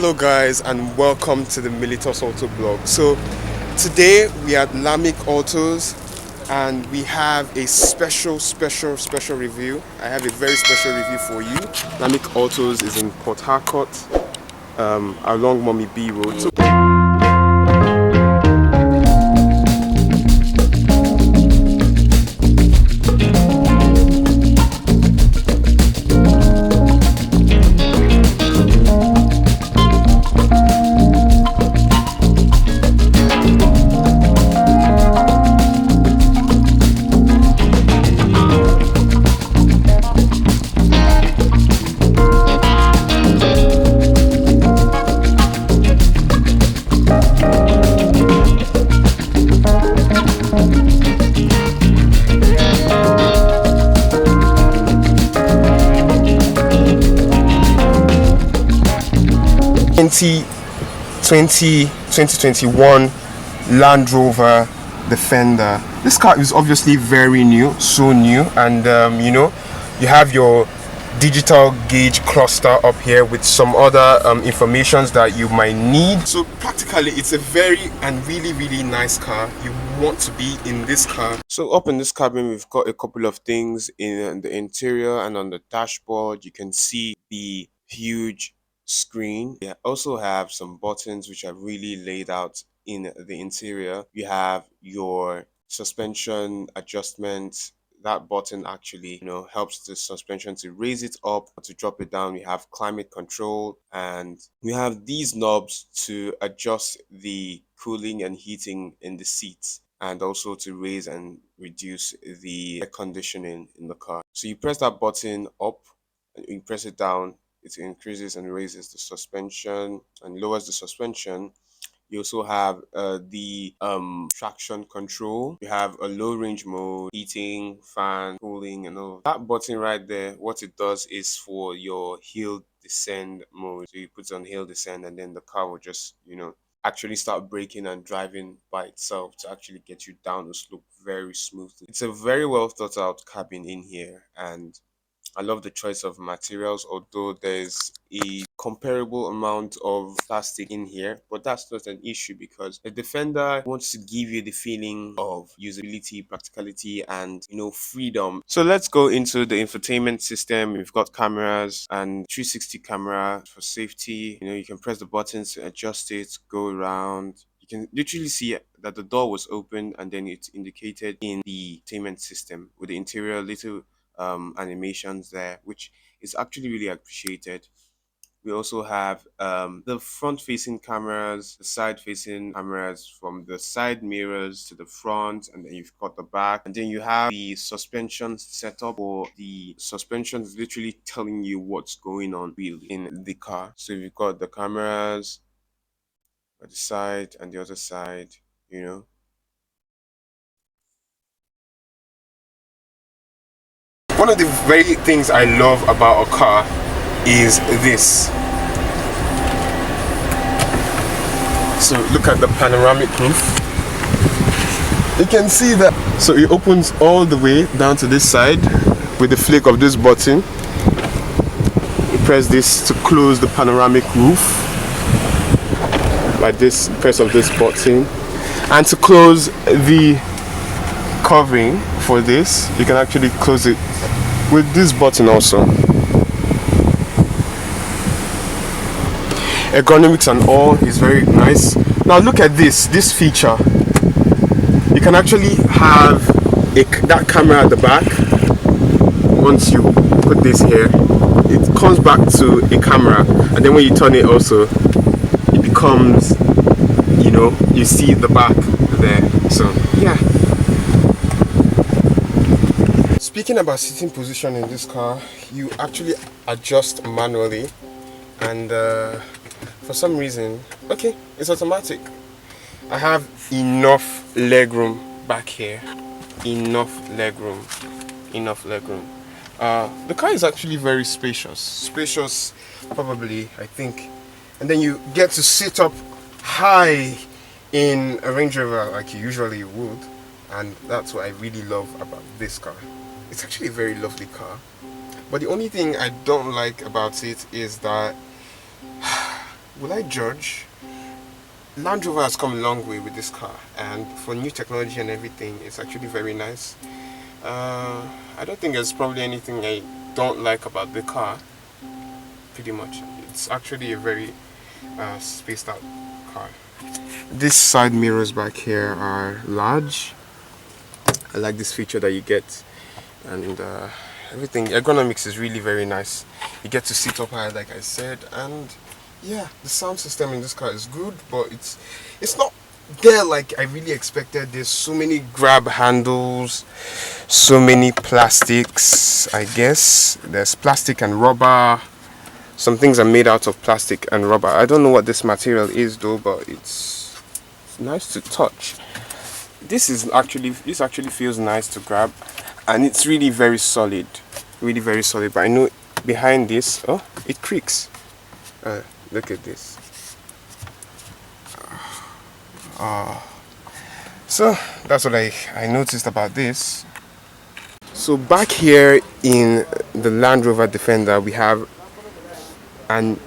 Hello guys and welcome to the Militos Auto blog. So today we are at Lamic Autos and we have a special review. I have a very special review for you. Lamic Autos is in Port Harcourt along M.A.B road. So 2021 Land Rover Defender. This car is obviously very new, so new, and you have your digital gauge cluster up here with some other informations that you might need. So practically it's a very and really nice car. You want to be in this car. So up in this cabin we've got a couple of things in the interior, and on the dashboard you can see the huge screen. We also have some buttons which are really laid out in the interior. You have your suspension adjustment. That button actually helps the suspension to raise it up, to drop it down. We have climate control, and we have these knobs to adjust the cooling and heating in the seats, and also to raise and reduce the air conditioning in the car. So you press that button up and you press it down, it increases and raises the suspension and lowers the suspension. You also have the traction control. You have a low range mode, heating, fan, cooling, and all. That button right there, what it does is for your hill descend mode. So you put on hill descend, and then the car will just actually start braking and driving by itself to actually get you down the slope very smoothly. It's a very well thought out cabin in here, and I love the choice of materials, although there's a comparable amount of plastic in here, but that's not an issue because the Defender wants to give you the feeling of usability, practicality, and freedom. So let's go into the infotainment system. We've got cameras and 360 camera for safety. You can press the buttons to adjust it, go around. You can literally see that the door was open, and then it's indicated in the infotainment system with the interior little animations there, which is actually really appreciated. We also have the front facing cameras, the side facing cameras, from the side mirrors to the front, and then you've got the back, and then you have the suspension setup, or the suspension is literally telling you what's going on really in the car. So you've got the cameras at the side and the other side. One of the very things I love about a car is this. So look at the panoramic roof. You can see that. So it opens all the way down to this side with the flick of this button. You press this to close the panoramic roof. Like this, press of this button. And to close the covering for this, you can actually close it with this button also. Ergonomics and all is very nice. Now look at this feature. You can actually have that camera at the back. Once you put this here, it comes back to a camera, and then when you turn it also, it becomes, you see the back there. So yeah. Speaking about sitting position in this car, you actually adjust manually, and for some reason, okay, it's automatic. I have enough leg room back here. Enough leg room. The car is actually very spacious probably, I think. And then you get to sit up high in a Range Rover like you usually would, and that's what I really love about this car. It's actually a very lovely car, but the only thing I don't like about it is that will I judge? Land Rover has come a long way with this car, and for new technology and everything, it's actually very nice. I don't think there's probably anything I don't like about the car. Pretty much, it's actually a very spaced out car. These side mirrors back here are large. I like this feature that you get, and everything. Ergonomics is really very nice. You get to sit up high, like I said, and yeah, the sound system in this car is good, but it's not there like I really expected. There's so many grab handles, so many plastics. I guess there's plastic and rubber. Some things are made out of plastic and rubber. I don't know what this material is though, but it's nice to touch. This actually feels nice to grab, and it's really very solid, really very solid. But I know behind this, oh, it creaks. Look at this. So that's what I noticed about this. So back here in the Land Rover Defender, we have an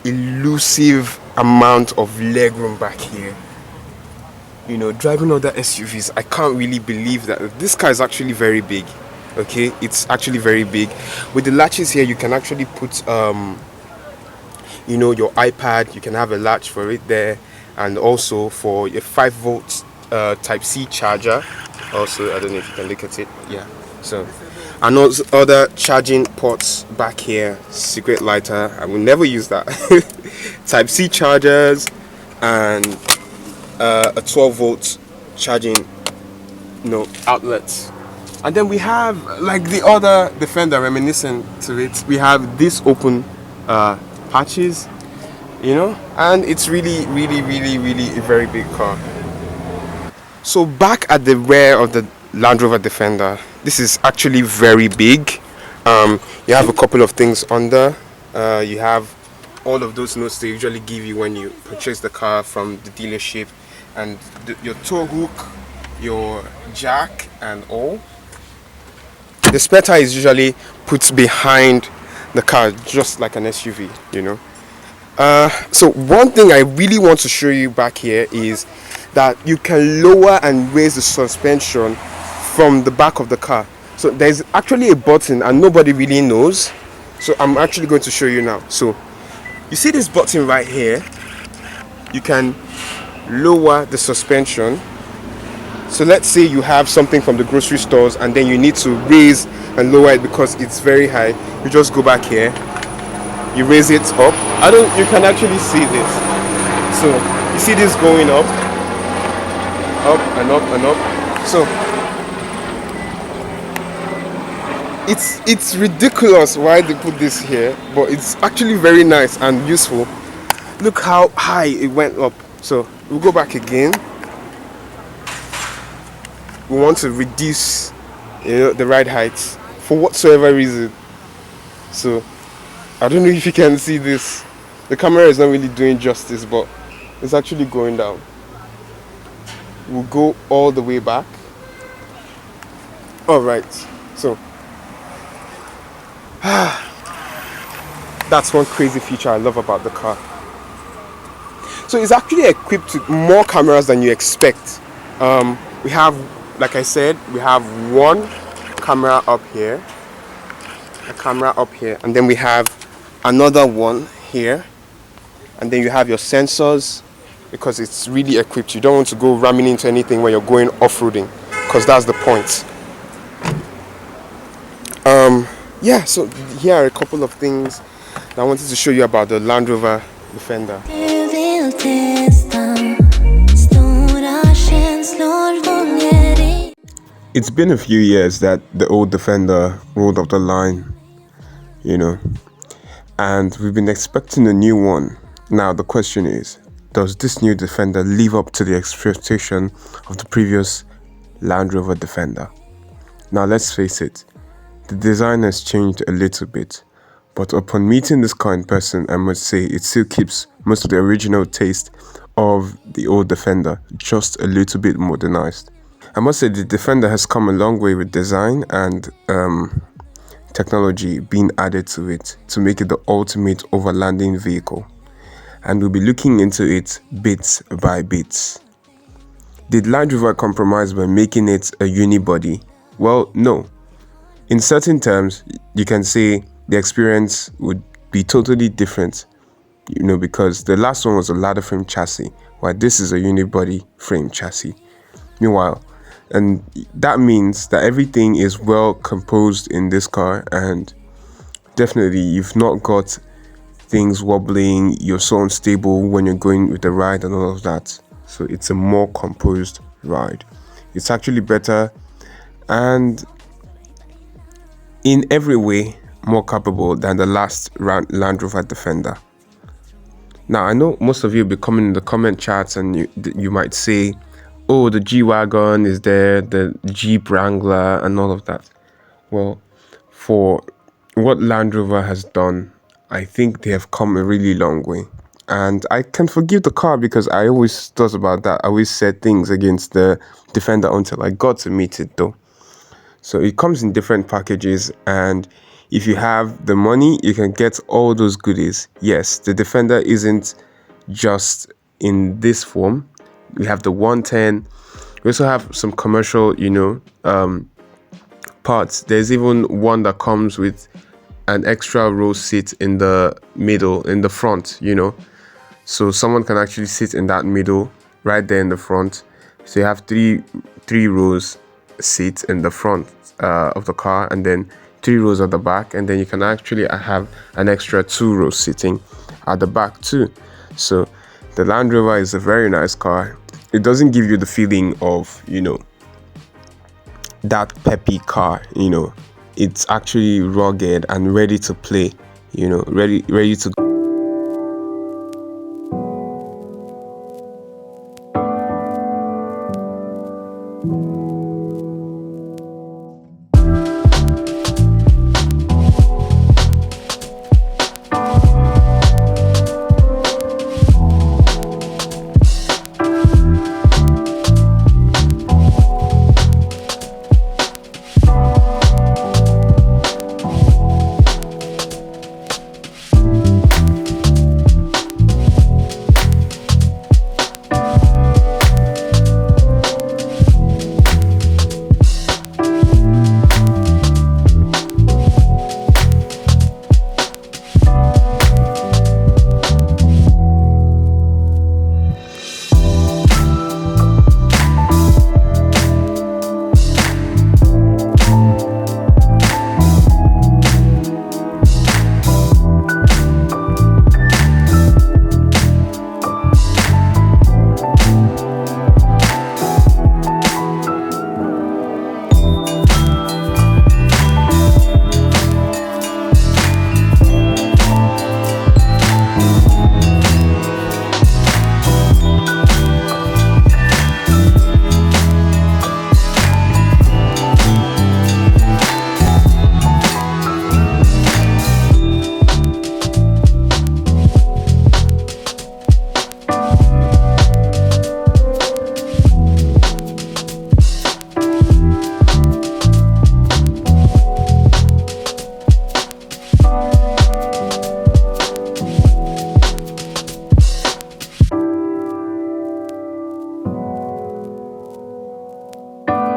elusive amount of legroom back here. You know, driving other SUVs, I can't really believe that this car is actually very big. Okay, it's actually very big. With the latches here, you can actually put you know, your iPad. You can have a latch for it there, and also for a 5-volt Type C charger. Also, I don't know if you can look at it. Yeah. So, and also other charging ports back here. Cigarette lighter. I will never use that. Type C chargers and a 12-volt charging, you know, outlet. And then we have, like the other Defender reminiscent to it, we have this open patches, you know, and it's really a very big car. So back at the rear of the Land Rover Defender, this is actually very big. You have a couple of things under. You have all of those notes they usually give you when you purchase the car from the dealership, and your tow hook, your jack, and all. The spare tire is usually put behind the car, just like an SUV, you know. So one thing I really want to show you back here is that you can lower and raise the suspension from the back of the car. So there's actually a button and nobody really knows. So I'm actually going to show you now. So you see this button right here? You can lower the suspension. So let's say you have something from the grocery stores and then you need to raise and lower it because it's very high. You just go back here, you raise it up. You can actually see this. So you see this going up and up and up. So it's ridiculous why they put this here, but it's actually very nice and useful. Look how high it went up. So we'll go back again. We want to reduce, you know, the ride height for whatsoever reason. So I don't know if you can see this. The camera is not really doing justice, but it's actually going down. We'll go all the way back. All right. So that's one crazy feature I love about the car. So it's actually equipped with more cameras than you expect. We have, like I said, we have one camera up here, a camera up here, and then we have another one here, and then you have your sensors, because it's really equipped. You don't want to go ramming into anything when you're going off-roading, because that's the point. Yeah, so here are a couple of things that I wanted to show you about the Land Rover Defender. It's been a few years that the old Defender rolled off the line, you know, and we've been expecting a new one. Now the question is, does this new Defender live up to the expectation of the previous Land Rover Defender? Now let's face it, the design has changed a little bit, but upon meeting this car in person, I must say it still keeps most of the original taste of the old Defender, just a little bit modernized. I must say the Defender has come a long way with design and technology being added to it to make it the ultimate overlanding vehicle. and we'll be looking into it bit by bit. Did Land Rover compromise by making it a unibody? Well, no. In certain terms, you can say the experience would be totally different, because the last one was a ladder frame chassis, while this is a unibody frame chassis. Meanwhile, and that means that everything is well composed in this car, and definitely you've not got things wobbling, you're so unstable when you're going with the ride and all of that. So it's a more composed ride. It's actually better and in every way more capable than the last Land Rover Defender. Now, I know most of you will be coming in the comment chats and you might say, oh, the G-Wagon is there, the Jeep Wrangler and all of that. Well, for what Land Rover has done, I think they have come a really long way. And I can forgive the car because I always thought about that. I always said things against the Defender until I got to meet it though. So it comes in different packages, and if you have the money, you can get all those goodies. Yes, the Defender isn't just in this form. We have the 110. We also have some commercial, parts. There's even one that comes with an extra row seat in the middle, in the front, so someone can actually sit in that middle right there in the front. So you have three rows seats in the front of the car, and then 3 rows at the back, and then you can actually have an extra 2 rows sitting at the back too. So the Land Rover is a very nice car. It doesn't give you the feeling of that peppy car. It's actually rugged and ready to play, ready to